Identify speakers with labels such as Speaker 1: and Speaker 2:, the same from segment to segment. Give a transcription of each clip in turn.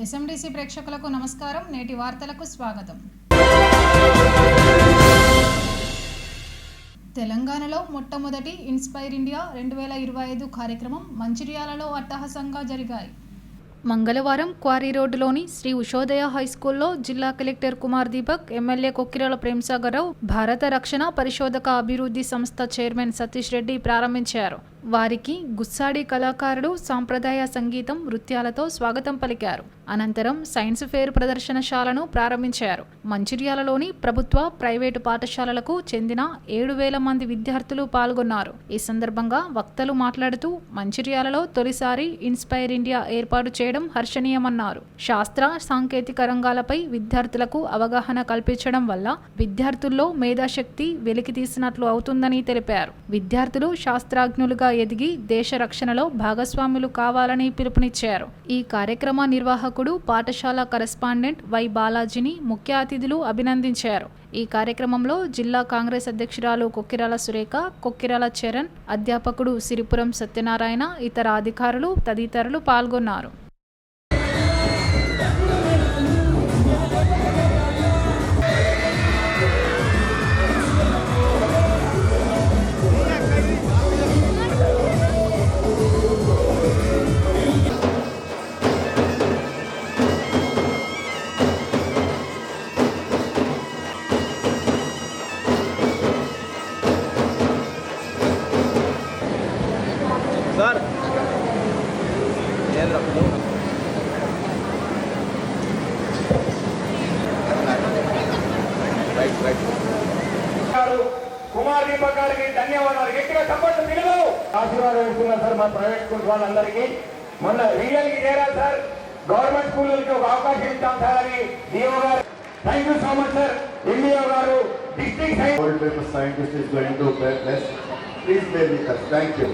Speaker 1: ఎస్ఎండిసి ప్రేక్షకులకు నమస్కారం. నేటి వార్తలకు స్వాగతం. తెలంగాణలో మొట్టమొదటి ఇన్స్పైర్ ఇండియా 2025 కార్యక్రమం మంచిర్యాలలో అట్టహాసంగా జరిగాయి. మంగళవారం క్వారీ రోడ్డులోని శ్రీ ఉషోదయ హైస్కూల్లో జిల్లా కలెక్టర్ కుమార్ దీపక్, ఎమ్మెల్యే కొక్కిరాల ప్రేమ్సాగర్రావు, భారత రక్షణ పరిశోధక అభివృద్ధి సంస్థ చైర్మన్ సతీష్ రెడ్డి ప్రారంభించారు. వారికి గుస్సాడి కళాకారులు సాంప్రదాయ సంగీతం, నృత్యాలతో స్వాగతం పలికారు. అనంతరం సైన్స్ ఫేర్ ప్రదర్శనశాలను ప్రారంభించారు. మంచిర్యాలలోని ప్రభుత్వ, ప్రైవేటు పాఠశాలలకు చెందిన 7,000 మంది విద్యార్థులు పాల్గొన్నారు. ఈ సందర్భంగా వక్తలు మాట్లాడుతూ మంచిర్యాలలో తొలిసారి ఇన్స్పైర్ ఇండియా ఏర్పాటు చేయడం హర్షణీయమన్నారు. శాస్త్ర, సాంకేతిక రంగాలపై విద్యార్థులకు అవగాహన కల్పించడం వల్ల విద్యార్థుల్లో మేధాశక్తి వెలికితీసినట్లు అవుతుందని తెలిపారు. విద్యార్థులు శాస్త్రజ్ఞులుగా ఎదిగి దేశ రక్షణలో భాగస్వాములు కావాలని పిలుపునిచ్చారు. ఈ కార్యక్రమ నిర్వాహకుడు పాఠశాల కరెస్పాండెంట్ వై బాలాజీని ముఖ్య అతిథులు అభినందించారు. ఈ కార్యక్రమంలో జిల్లా కాంగ్రెస్ అధ్యక్షురాలు కొక్కిరాల సురేఖ, కొక్కిరాల చరణ్, అధ్యాపకుడు సిరిపురం సత్యనారాయణ, ఇతర అధికారులు తదితరులు పాల్గొన్నారు.
Speaker 2: సార్
Speaker 3: కుమార్ దీపక్ గారికి ధన్యవాదాలు. గట్టిగా సపోర్ట్ పిల్లలు ఆశీర్వాదం ఇస్తున్నారు సార్. మా ప్రైవేట్ స్కూల్స్ వాళ్ళందరికీ మొన్న రియల్కి చేరాలి సార్. గవర్నమెంట్ స్కూళ్ళకి ఒక అవకాశం ఇస్తాం సార్ అని డిఓ గారు. Thank you so much sir. MDO గారు district
Speaker 4: scientist is going to bless. Please bear with us. Thank you.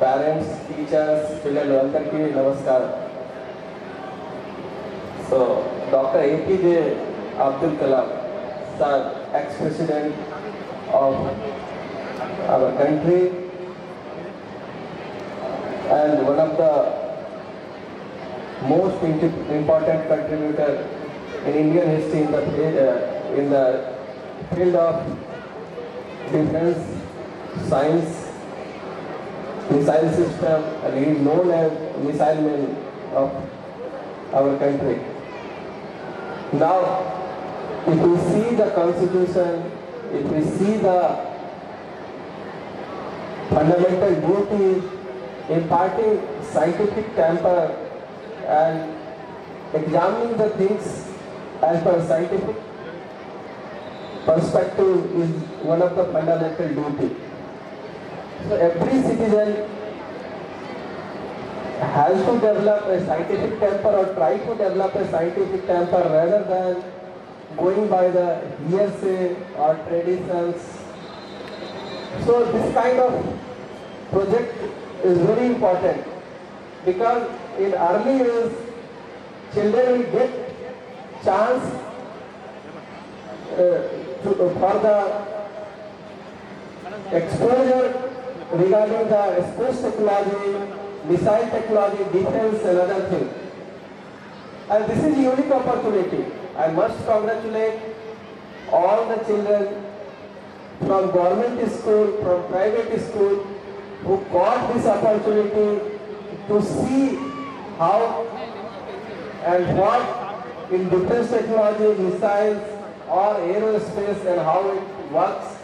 Speaker 5: Parents, teachers, పిల్లలు అందరికీ నమస్కారం. So doctor APJ Abdul Kalam, son, ex-president of our country and one of the most important contributor in Indian history in the field of defense, science, missile system, and he is known as missile man of our country. Now, if we see the constitution, if we see the fundamental duty imparting scientific temper and examining the things as per scientific perspective is one of the fundamental duty. So every citizen has to develop a scientific temper or try to develop a scientific temper rather than going by the hearsay or traditions. So this kind of project is very important because in early years children will get chance for the exposure regarding the space technology, missile technology, defense and other things. And this is a unique opportunity. I must congratulate all the children from government school, from private school, who got this opportunity to see how and what in defense technology, missiles or aerospace and how it works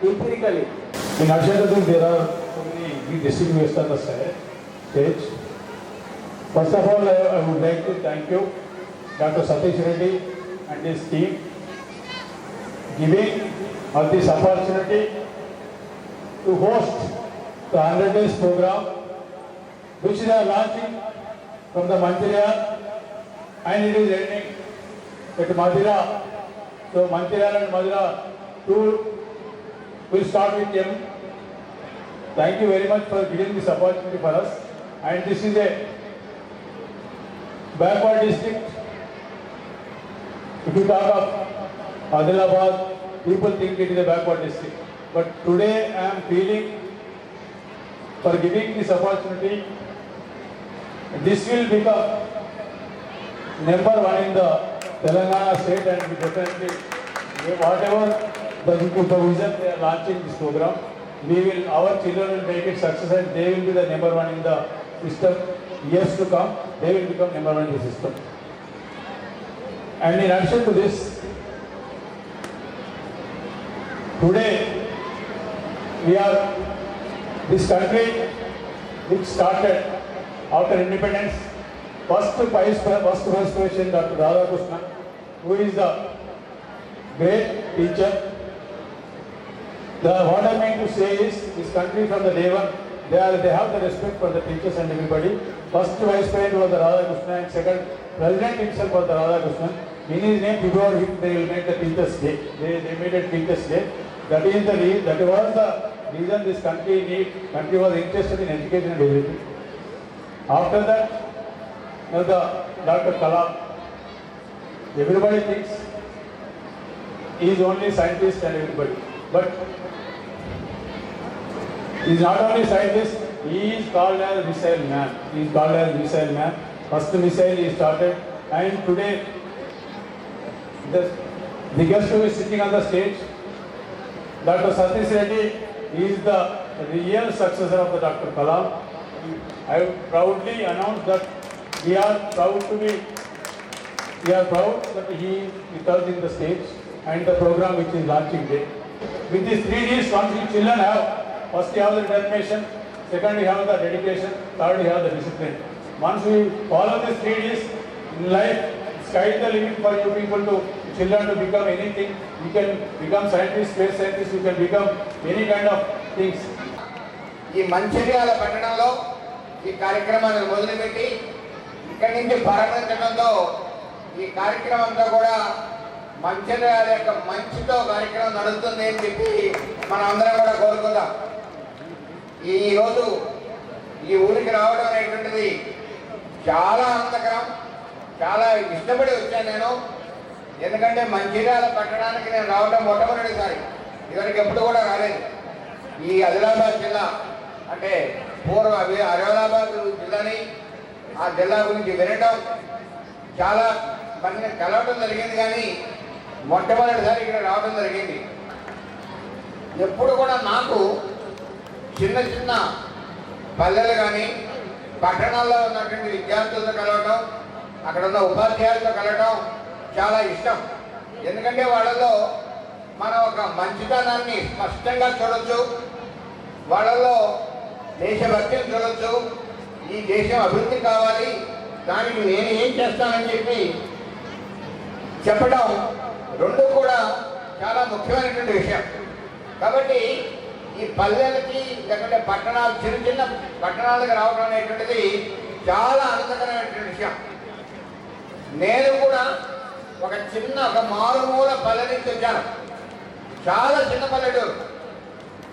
Speaker 5: empirically.
Speaker 2: In Ashadadu, there are so many big districts on the stage. First of all, I would like to thank you, Dr. Satish Reddy and his team, giving us this opportunity to host the 100 days program, which they are launching from the Mancherial, and it is ending at Madura. So Mancherial and Madura tour will start with them. Thank you very much for giving this opportunity for us. And this is a backward district. If you talk of Adilabad, people think it is a backward district. But today I am feeling for giving this opportunity, this will become number one in the Telangana state, and we definitely, whatever the vision they are launching this program, our children will make it success and they will be the number one in the system. Years to come, they will become number one in the system. And in addition to this, today we are this country which started after independence. First Vice President Dr. Radhakrishnan, who is the great teacher. What I mean to say is, this country from the day one, they have the respect for the teachers and everybody. First Vice President was the Radhakrishnan, and second President himself was the Radhakrishnan. In his name, before him, they will make the Teachers' Day. They made it Teachers' Day. That was the reason this country was interested in education and everything. After that, Dr. Kalam, everybody thinks he is only scientist and everybody. But he is not only scientist, he is called as missile man. First missile he started, and today the guest who is sitting on the stage, Dr. Satish Reddy, is the real successor of the Dr. Kalam. I proudly announce that we are proud that he is with us in the stage and the program which is launching day. With these 3 Ds, once you children have, first you have the determination, second you have the dedication, third you have the discipline. Once we follow these 3 Ds in life, sky is the limit for you people to children to become anything. You can become scientists, space scientists, you can become any kind of things.
Speaker 3: ఈ మంచిర్యాల పట్టణంలో ఈ కార్యక్రమాన్ని మొదలుపెట్టి ఇక్కడి నుంచి ప్రారంభించడంతో ఈ కార్యక్రమం అంతా కూడా మంచిర్యాల యొక్క మంచితో కార్యక్రమం నడుస్తుంది అని చెప్పి మనం అందరం కూడా కోరుకుందాం. ఈరోజు ఈ ఊరికి రావడం అనేటువంటిది చాలా ఆనందకరం, చాలా ఇష్టపడి వచ్చాను నేను. ఎందుకంటే మంచిర్యాల పట్టణానికి నేను రావడం మొట్టమొదటిసారి, ఇవరికి ఎప్పుడు కూడా రాలేదు. ఈ ఆదిలాబాద్ జిల్లా అంటే పూర్వ ఆదిలాబాద్ జిల్లాని, ఆ జిల్లా గురించి వినడం, చాలా మందిని కలవటం జరిగింది, కానీ మొట్టమొదటిసారి ఇక్కడ రావడం జరిగింది. ఎప్పుడు కూడా నాకు చిన్న చిన్న పల్లెలు కానీ పట్టణాల్లో ఉన్నటువంటి విద్యార్థులతో కలవటం, అక్కడ ఉన్న ఉపాధ్యాయులతో కలవటం చాలా ఇష్టం. ఎందుకంటే వాళ్ళలో మనం ఒక మంచితనాన్ని స్పష్టంగా చూడొచ్చు, వాళ్ళలో దేశభక్తిని చూడొచ్చు. ఈ దేశం అభివృద్ధి కావాలి, దానికి నేను ఏం చేస్తానని చెప్పి చెప్పడం రెండు కూడా చాలా ముఖ్యమైనటువంటి విషయం. కాబట్టి ఈ పల్లెలకి లేకుంటే పట్టణాలు, చిన్న చిన్న పట్టణాలకు రావడం అనేటువంటిది చాలా ఆనందకరమైనటువంటి విషయం. నేను కూడా ఒక మారుమూల పల్లె నుంచి వచ్చాను, చాలా చిన్న పల్లెటూరు.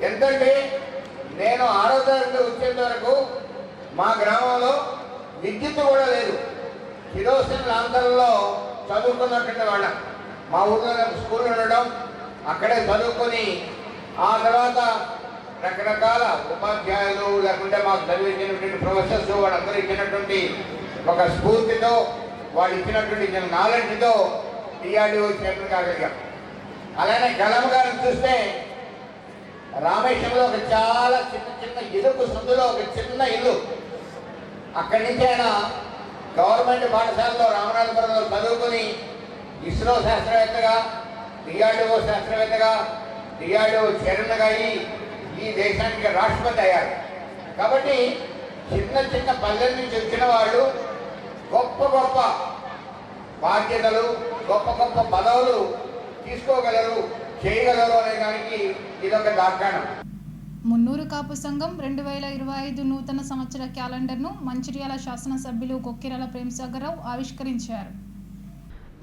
Speaker 3: ఎంతంటే నేను 6వ తరగతి వచ్చేంత వరకు మా గ్రామంలో విద్యుత్ కూడా లేదు. కిరోసిన్ లాంతర్లలో చదువుకున్నటువంటి వాళ్ళం. మా ఊళ్ళో స్కూల్ ఉండడం, అక్కడే చదువుకొని ఆ తర్వాత రకరకాల ఉపాధ్యాయులు లేకుంటే మాకు చదివించినటువంటి ప్రొఫెసర్స్ వాళ్ళందరూ ఇచ్చినటువంటి ఒక స్ఫూర్తితో వాళ్ళు ఇచ్చినటువంటి నాలెడ్జ్తో డిఆర్డిఓ చైర్మన్ కాగలిగాం. అలానే కలాం గారిని చూస్తే రామేశ్వరంలో ఒక చాలా చిన్న ఇరుకు సందులో ఒక చిన్న ఇల్లు, అక్కడి నుంచి ఆయన గవర్నమెంట్ పాఠశాలలో రామనాథపురంలో చదువుకుని ఇస్రో శాస్త్రవేత్తగా, డిఆర్డిఓ శాస్త్రవేత్తగా, డిఆర్డిఓ చైర్మన్గా ఈ దేశానికి రాష్ట్రపతి అయ్యారు. కాబట్టి చిన్న పల్లెల నుంచి వచ్చిన వాళ్ళు గొప్ప బాధ్యతలు, గొప్ప పదవులు తీసుకోగలరు, చేయగలరు అనే దానికి ఇదొక దాఖానం.
Speaker 1: మున్నూరు కాపు సంఘం 2025 నూతన సంవత్సర క్యాలెండర్ను మంచిర్యాల శాసనసభ్యులు కొక్కిరాల ప్రేమసాగరరావు ఆవిష్కరించారు.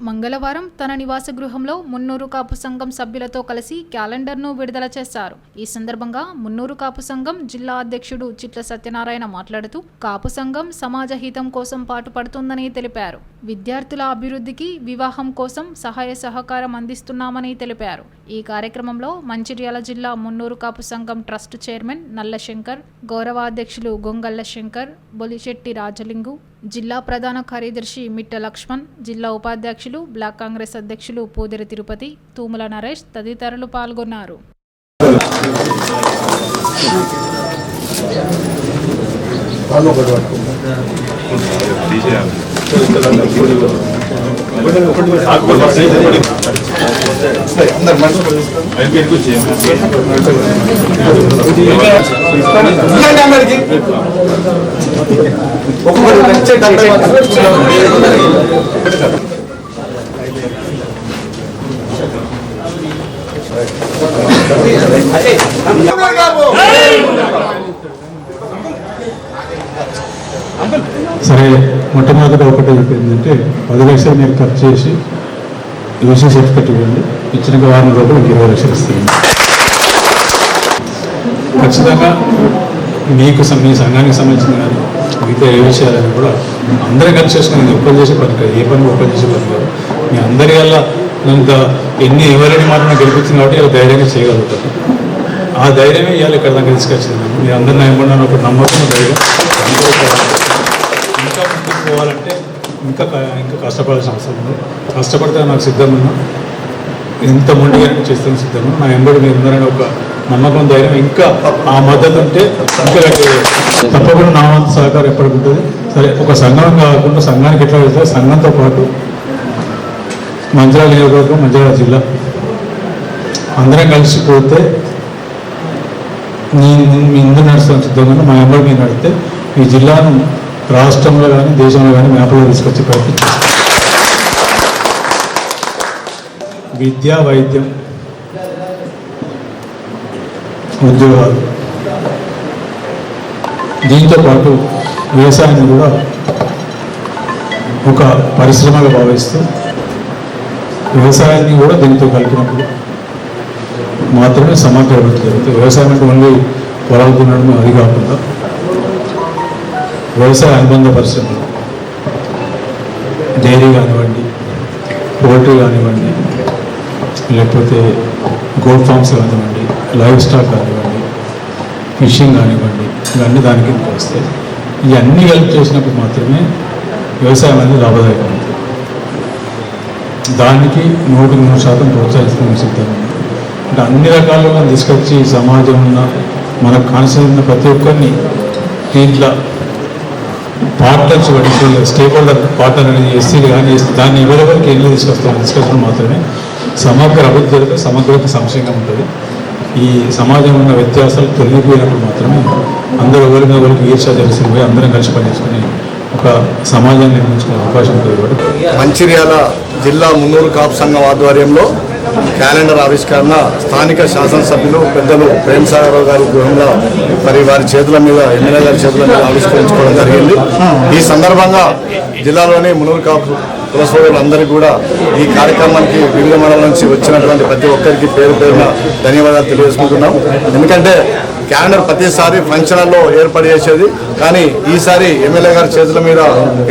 Speaker 1: మంగళవారం తన నివాస గృహంలో మున్నూరు కాపు సంఘం సభ్యులతో కలిసి క్యాలెండర్ను విడుదల చేశారు. ఈ సందర్భంగా మున్నూరు కాపు సంఘం జిల్లా అధ్యక్షుడు చిట్ల సత్యనారాయణ మాట్లాడుతూ కాపు సంఘం సమాజ హితం కోసం పాటుపడుతుందని తెలిపారు. విద్యార్థుల అభివృద్ధికి, వివాహం కోసం సహాయ సహకారం అందిస్తున్నామని తెలిపారు. ఈ కార్యక్రమంలో మంచిర్యాల జిల్లా మున్నూరు కాపు సంఘం ట్రస్ట్ చైర్మన్ నల్లశంకర్, గౌరవాధ్యక్షులు గొంగళ్ళ శంకర్, బొలిశెట్టి రాజలింగు, జిల్లా ప్రధాన కార్యదర్శి మిట్ట లక్ష్మణ్, జిల్లా ఉపాధ్యక్షులు బ్లాక్ కాంగ్రెస్ అధ్యక్షులు పూదిరి తిరుపతి, తూముల నరేష్ తదితరులు పాల్గొన్నారు.
Speaker 6: సరే, మొట్టమొదటి ఒకటి ఏంటంటే 10 లక్షలు మీరు ఖర్చు చేసి యూసీ సర్టిఫికెట్ ఇవ్వండి, ఇచ్చిన వారం లోపల 20 లక్షలు ఇస్తుంది. ఖచ్చితంగా మీకు మీ సంఘానికి సంబంధించిన కానీ మిగతా ఏ విషయాలని కూడా అందరం కలిసి చేసుకుని ఒక్కరు చేసే పని కాదు, ఏ పని ఒక్కరు చేసే పని కాదు. మీ అందరి వల్ల ఇంత ఎవరిని మాత్రం గెలిపించింది కాబట్టి ఇలా ధైర్యంగా చేయగలుగుతారు. ఆ ధైర్యమే ఇవాళ ఇక్కడ దాకా తీసుకొచ్చింది. మీ అందరిని ఏమన్నా ఒక నమ్మకం, ధైర్యం. ఇంకా ముందుకు పోవాలంటే ఇంకా కష్టపడాల్సిన అవసరం ఉంది. కష్టపడితే నాకు సిద్ధంగా ఉన్నా, ఎంత మొండిగా చేస్తాను సిద్ధంగా. నా ఎంబడి మీరు అందరైనా ఒక నమ్మకం, ధైర్యం, ఇంకా ఆ మద్దతు ఉంటే ఇంకా తప్పకుండా నా వంతు సహకారం ఎప్పటికి ఉంటుంది. సరే, ఒక సంఘం కాకుండా సంఘానికి ఎట్లా వెళ్తే సంఘంతో పాటు మంచిర్యాల నియోజకవర్గం, మంచిర్యాల జిల్లా అందరం కలిసిపోతే మీ ఇందు నడుస్తాను సిద్ధంగా. మా ఎంబడి మీరు నడితే ఈ జిల్లాను రాష్ట్రంలో కానీ దేశంలో కానీ మ్యాప్లో తీసుకొచ్చి ప్రయత్నించారు. విద్య, వైద్యం, ఉద్యోగాలు, దీంతో పాటు వ్యవసాయాన్ని కూడా ఒక పరిశ్రమగా భావిస్తూ వ్యవసాయాన్ని కూడా దీంతో కలిపినప్పుడు మాత్రమే సమగ్ర అభివృద్ధి జరుగుతుంది. వ్యవసాయం అంటే ఓన్లీ పొలాలు తినడం అది కాకుండా వ్యవసాయ అనుబంధ పరిశ్రమలు, డైరీ కానివ్వండి, పోల్ట్రీ కానివ్వండి, లేకపోతే గోల్డ్ ఫార్మ్స్ కానివ్వండి, లైవ్ స్టాక్ కానివ్వండి, ఫిషింగ్ కానివ్వండి, ఇవన్నీ దానికి వస్తాయి. ఇవన్నీ కలిపి చేసినప్పుడు మాత్రమే వ్యవసాయం అనేది లాభదాయకం అవుతుంది. దానికి 100% ప్రోత్సహిస్తున్న సిద్ధంగా ఉంది. అంటే అన్ని రకాలుగా తీసుకొచ్చి సమాజం ఉన్న మనకు కాన్సెప్ట్ ఉన్న ప్రతి ఒక్కరిని దీంట్లో పార్ట్నర్స్ పట్టి స్టేక్ హోల్డర్ పార్ట్నర్ అనేది ఎస్సీలు కానీ దాన్ని ఎవరెవరికి ఎన్ని తీసుకొచ్చినప్పుడు మాత్రమే సమగ్ర అభివృద్ధి జరిగితే సమగ్రత సంశయంగా ఉంటుంది. ఈ సమాజం ఉన్న వ్యత్యాసాలు తొలగిపోయినప్పుడు మాత్రమే అందరూ ఎవరి మీద ఎవరికి ఈర్ష తెలిసిపోయి అందరం కలిసి పనిచేసుకుని ఒక సమాజాన్ని నిర్మించుకునే అవకాశం ఉంటుంది. కాబట్టి
Speaker 4: మంచిర్యాల జిల్లా మున్నూరు కాపు సంఘం ఆధ్వర్యంలో క్యాలెండర్ ఆవిష్కరణ స్థానిక శాసనసభ్యులు పెద్దలు ప్రేమసాగరరావు గారి గృహంలో మరి వారి చేతుల మీద, ఎమ్మెల్యే గారి చేతుల మీద ఆవిష్కరించుకోవడం జరిగింది. ఈ సందర్భంగా జిల్లాలోని మున్నూరు కాపు కుల సోదరులందరికీ కూడా ఈ కార్యక్రమానికి వివిధ మండలం నుంచి వచ్చినటువంటి ప్రతి ఒక్కరికి పేరు పేరున ధన్యవాదాలు తెలియజేసుకుంటున్నాం. ఎందుకంటే క్యాలెండర్ ప్రతిసారి ఫంక్షన్లలో ఏర్పాటు చేసేది, కానీ ఈసారి ఎమ్మెల్యే గారి చేతుల మీద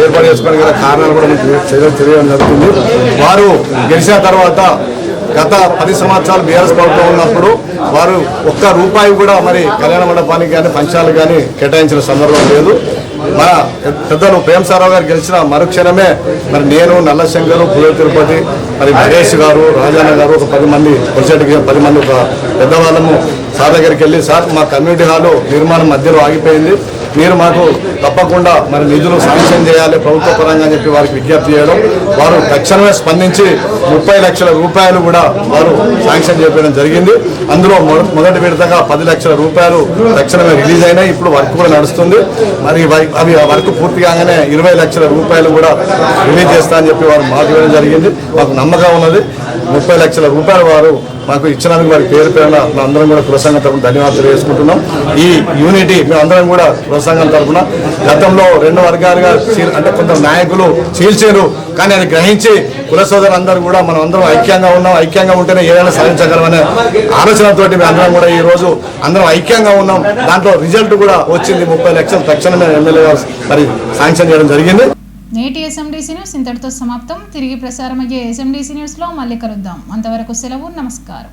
Speaker 4: ఏర్పాటు చేసుకోవడానికి గల కారణాలు కూడా మీకు తెలియడం జరుగుతుంది. వారు గెలిచిన తర్వాత గత 10 సంవత్సరాలు బీఆర్ఎస్ ప్రభుత్వం ఉన్నప్పుడు వారు ఒక్క రూపాయి కూడా మరి కళ్యాణ మండపానికి కానీ ఫంక్షన్లకు కానీ కేటాయించిన సందర్భం లేదు. మన పెద్దలు ప్రేమసారావు గారు గెలిచిన మరుక్షణమే మరి నేను, నల్లశంకరు, పుల్ల తిరుపతి, మరి నరేష్ గారు, రాజాన్న గారు, ఒక 10 మంది ప్రెసిడెంట్కి 10 మంది ఒక పెద్దవాళ్ళము సార్ దగ్గరికి వెళ్ళి, సార్ మా కమ్యూనిటీ హాలు నిర్మాణం మధ్యలో ఆగిపోయింది, మీరు మాకు తప్పకుండా మరి నిధులు శాంక్షన్ చేయాలి ప్రభుత్వ పరంగా అని చెప్పి వారికి విజ్ఞప్తి చేయడం, వారు తక్షణమే స్పందించి 30 లక్షల రూపాయలు కూడా వారు శాంక్షన్ చేయడం జరిగింది. అందులో మొదటి విడతగా 10 లక్షల రూపాయలు తక్షణమే రిలీజ్ అయినాయి. ఇప్పుడు వర్క్ కూడా నడుస్తుంది. మరి అవి వర్క్ పూర్తి కాగానే 20 లక్షల రూపాయలు కూడా రిలీజ్ చేస్తా అని చెప్పి వారు మాకు ఇవ్వడం జరిగింది. మాకు నమ్మకం ఉన్నది. 30 లక్షల రూపాయలు వారు మాకు ఇచ్చినందుకు వారి పేరు పేరున మేమందరం కూడా కుల సంఘం తరఫున ధన్యవాదాలు తెలియజేసుకుంటున్నాం. ఈ యూనిటీ మేమందరం కూడా కుల సంఘం తరఫున గతంలో 2 వర్గాలుగా అంటే కొంత నాయకులు చీల్చారు, కానీ అది గ్రహించి కుల సోదరులందరూ కూడా మనం అందరం ఐక్యంగా ఉన్నాం, ఐక్యంగా ఉంటేనే ఏదైనా సాధించగలమనే ఆలోచనతోటి మేము అందరం కూడా ఈ రోజు అందరం ఐక్యంగా ఉన్నాం. దాంట్లో రిజల్ట్ కూడా వచ్చింది. 30 లక్షలు తక్షణమే ఎమ్మెల్యే గారు మరి శాంక్షన్ చేయడం జరిగింది.
Speaker 1: నేటి ఎస్ఎండిసి న్యూస్ ఇంతటితో సమాప్తం. తిరిగి ప్రసారమయ్యే ఎస్ఎండిసి న్యూస్లో మళ్ళీ కలుద్దాం. అంతవరకు సెలవు. నమస్కారం.